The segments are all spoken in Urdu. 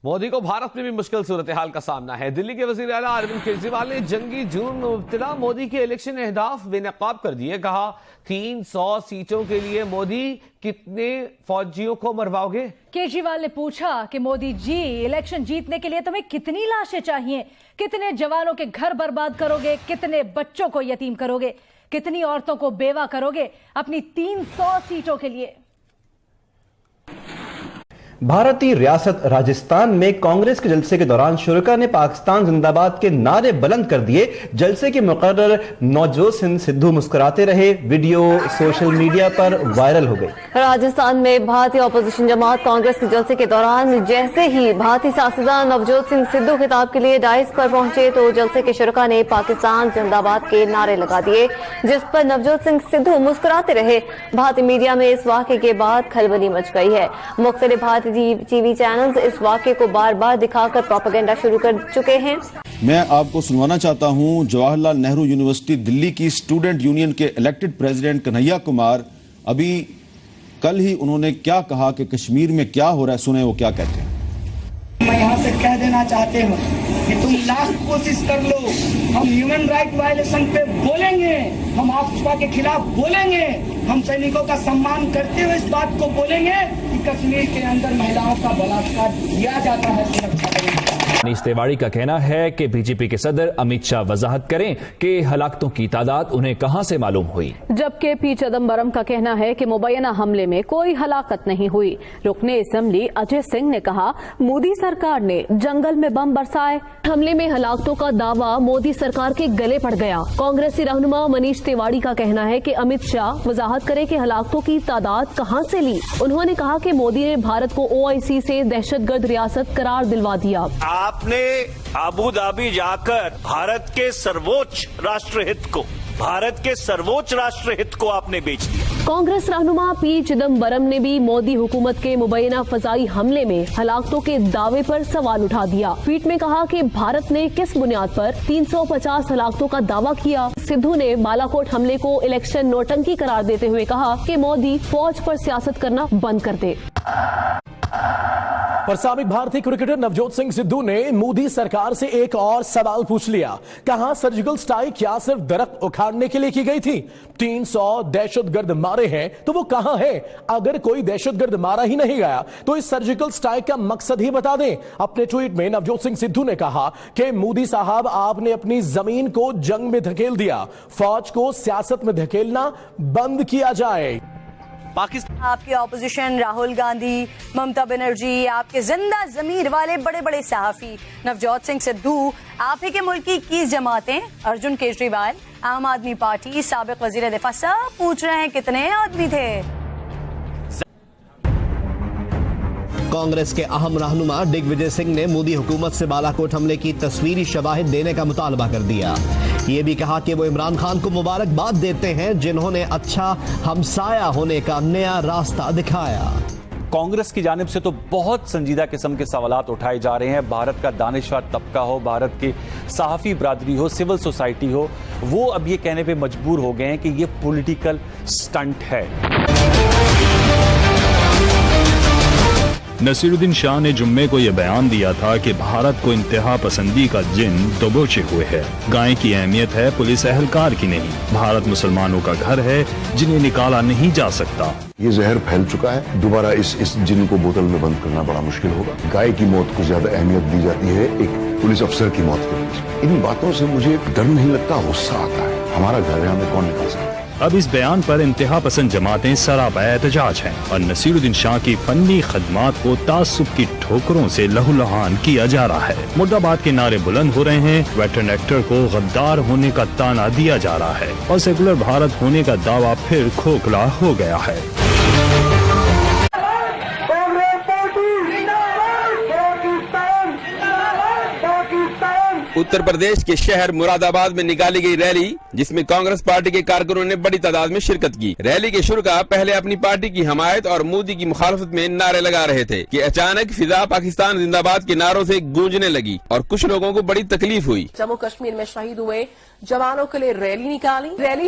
مودی کو بھارت میں بھی مشکل صورتحال کا سامنا ہے۔ دلی کے وزیر اعلیٰ اروند کیجریوال نے جنگی جنون میں مبتلا مودی کے الیکشن اہداف بے نقاب کر دیے۔ کہا 300 سیٹوں کے لیے مودی کتنے فوجیوں کو مرواؤ گے؟ کیجریوال نے پوچھا کہ مودی جی الیکشن جیتنے کے لیے تمہیں کتنی لاشیں چاہیے، کتنے جوانوں کے گھر برباد کرو گے، کتنے بچوں کو یتیم کرو گے، کتنی عورتوں کو بیوہ کرو گے اپنی 300 سیٹوں کے لیے؟ بھارتی ریاست راجستھان میں کانگریس کے جلسے کے دوران شرکا نے پاکستان زندہ باد کے نعرے بلند کر دیے۔ جلسے کے مقرر نوجوت سنگھ سدھو مسکراتے رہے۔ ویڈیو سوشل میڈیا پر وائرل ہو گئی۔ راجستھان میں بھارتی اپوزیشن جماعت کانگریس کے جلسے کے دوران جیسے ہی بھارتی سیاستدان نوجوت سنگھ سدھو خطاب کے لیے ڈائس پر پہنچے تو جلسے کے شرکا نے پاکستان زندہ باد کے نعرے لگا دیے، جس پر نوجوت سنگھ سدھو مسکراتے رہے۔ بھارتی میڈیا میں اس واقعے کے بعد کھلبلی مچ گئی ہے۔ مختلف بھارتی ٹی وی چینلز اس واقعے کو بار بار دکھا کر پروپیگنڈا شروع کر چکے ہیں۔ میں آپ کو سنوانا چاہتا ہوں جواہر لال نہرو یونیورسٹی دلی کی اسٹوڈنٹ یونین کے الیکٹڈ پریزیڈنٹ کنہیا کمار ابھی کل ہی انہوں نے کیا کہا کہ کشمیر میں کیا ہو رہا ہے، سنیں وہ کیا کہتے ہیں۔ میں یہاں سے کہہ دینا چاہتے ہوں کہ تم لاکھ کوشش کر لو، ہم ہیومن رائٹ وائلیشن پہ بولیں گے، ہم آفسپا کے خلاف بولیں گے، ہم سینکوں کا سمان کرتے ہوئے اس بات کو بولیں گے کہ کشمیر کے اندر مہیلاؤں کا بلاکار کیا جاتا ہے۔ منیش تیواڑی کا کہنا ہے کہ بی جے پی کے صدر امت شاہ وضاحت کریں کہ ہلاکتوں کی تعداد انہیں کہاں سے معلوم ہوئی، جبکہ پی چدمبرم کا کہنا ہے کہ مبینہ حملے میں کوئی ہلاکت نہیں ہوئی۔ رکن اسمبلی اجے سنگھ نے کہا مودی سرکار نے جنگل میں بم برسائے، حملے میں ہلاکتوں کا دعویٰ مودی سرکار کے گلے پڑ گیا۔ کانگریسی رہنما منیش تیواڑی کا کہنا ہے کہ امت شاہ وضاحت کرے کہ ہلاکتوں کی تعداد کہاں سے لی۔ انہوں نے کہا کہ مودی نے بھارت کو OIC سے دہشت گرد ریاست قرار دلوا دیا۔ آپ نے ابو دھابی جا کر بھارت کے سرووچ راشٹر ہت کو آپ نے بیچ دیا۔ کانگریس رہنما پی چدمبرم نے بھی مودی حکومت کے مبینہ فضائی حملے میں ہلاکتوں کے دعوے پر سوال اٹھا دیا۔ ٹویٹ میں کہا کہ بھارت نے کس بنیاد پر 350 ہلاکتوں کا دعویٰ کیا۔ سدھو نے بالاکوٹ حملے کو الیکشن نوٹنکی قرار دیتے ہوئے کہا کہ مودی فوج پر سیاست کرنا بند کر دے۔ پر سابق بھارتی کرکٹر نوجوت سنگھ سدھو نے مودی سرکار سے ایک اور سوال پوچھ لیا۔ کہاں سرجیکل سٹرائیک کیا صرف درخت اکھاڑنے کے لیے کی گئی تھی؟ 300 دہشت گرد مارے ہیں تو وہ کہاں ہے؟ اگر کوئی دہشت گرد مارا ہی نہیں گیا تو اس سرجیکل سٹرائیک کا مقصد ہی بتا دیں۔ اپنے ٹویٹ میں نوجوت سنگھ سدھو نے کہا کہ مودی صاحب آپ نے اپنی زمین کو جنگ میں دھکیل دیا، فوج کو سیاست میں دھکیلنا بند کیا جائے۔ آپ کی اپوزیشن راہل گاندھی، ممتا بنرجی، آپ کے زندہ ضمیر والے بڑے بڑے صحافی نوجوت سنگھ سدھو، آپ ہی کے ملک کی 21 جماعتیں، ارجن کیجریوال، عام آدمی پارٹی، سابق وزیر دفاع، سب پوچھ رہے ہیں کتنے آدمی تھے۔ کانگریس کے اہم رہنما ڈگ وجے سنگھ نے مودی حکومت سے بالاکوٹ حملے کی تصویری شواہد دینے کا مطالبہ کر دیا۔ یہ بھی کہا کہ وہ عمران خان کو مبارکباد دیتے ہیں جنہوں نے اچھا ہمسایہ ہونے کا نیا راستہ دکھایا۔ کانگریس کی جانب سے تو بہت سنجیدہ قسم کے سوالات اٹھائے جا رہے ہیں۔ بھارت کا دانشور طبقہ ہو، بھارت کی صحافی برادری ہو، سول سوسائٹی ہو، وہ اب یہ کہنے پہ مجبور ہو گئے ہیں کہ یہ پولیٹیکل سٹنٹ ہے۔ نصیر الدین شاہ نے جمعے کو یہ بیان دیا تھا کہ بھارت کو انتہا پسندی کا جن دبوچے ہوئے ہے۔ گائے کی اہمیت ہے پولیس اہلکار کی نہیں۔ بھارت مسلمانوں کا گھر ہے جنہیں نکالا نہیں جا سکتا۔ یہ زہر پھیل چکا ہے، دوبارہ اس جن کو بوتل میں بند کرنا بڑا مشکل ہوگا۔ گائے کی موت کو زیادہ اہمیت دی جاتی ہے ایک پولیس افسر کی موت کے پیچھے۔ ان باتوں سے مجھے ڈر نہیں لگتا، غصہ آتا ہے۔ ہمارا گھر ہے، ہمیں کون نکال سکتا ہے؟ اب اس بیان پر انتہا پسند جماعتیں سراپا احتجاج ہیں اور نصیر الدین شاہ کی فنی خدمات کو تعصب کی ٹھوکروں سے لہولہان کیا جا رہا ہے۔ مرد آباد کے نعرے بلند ہو رہے ہیں، ویٹرن ایکٹر کو غدار ہونے کا تانا دیا جا رہا ہے اور سیکولر بھارت ہونے کا دعویٰ پھر کھوکھلا ہو گیا ہے۔ اتر پردیش کے شہر مراد آباد میں نکالی گئی ریلی جس میں کانگریس پارٹی کے کارکنوں نے بڑی تعداد میں شرکت کی۔ ریلی کے شرکاء پہلے اپنی پارٹی کی حمایت اور مودی کی مخالفت میں نعرے لگا رہے تھے کہ اچانک فضا پاکستان زندہ باد کے نعروں سے گونجنے لگی اور کچھ لوگوں کو بڑی تکلیف ہوئی۔ جموں کشمیر میں شہید ہوئے جوانوں کے لیے ریلی نکالی۔ ریلی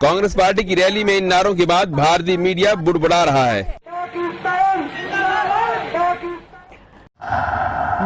کانگریس پارٹی کی ریلی میں ان نعروں کے بعد بھارتی میڈیا بڑبڑا رہا ہے۔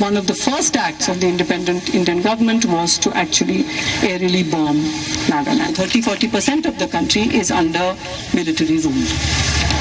one of the first acts of the independent Indian government was to actually aerially bomb Nagaland. 30-40% of the country is under military rule.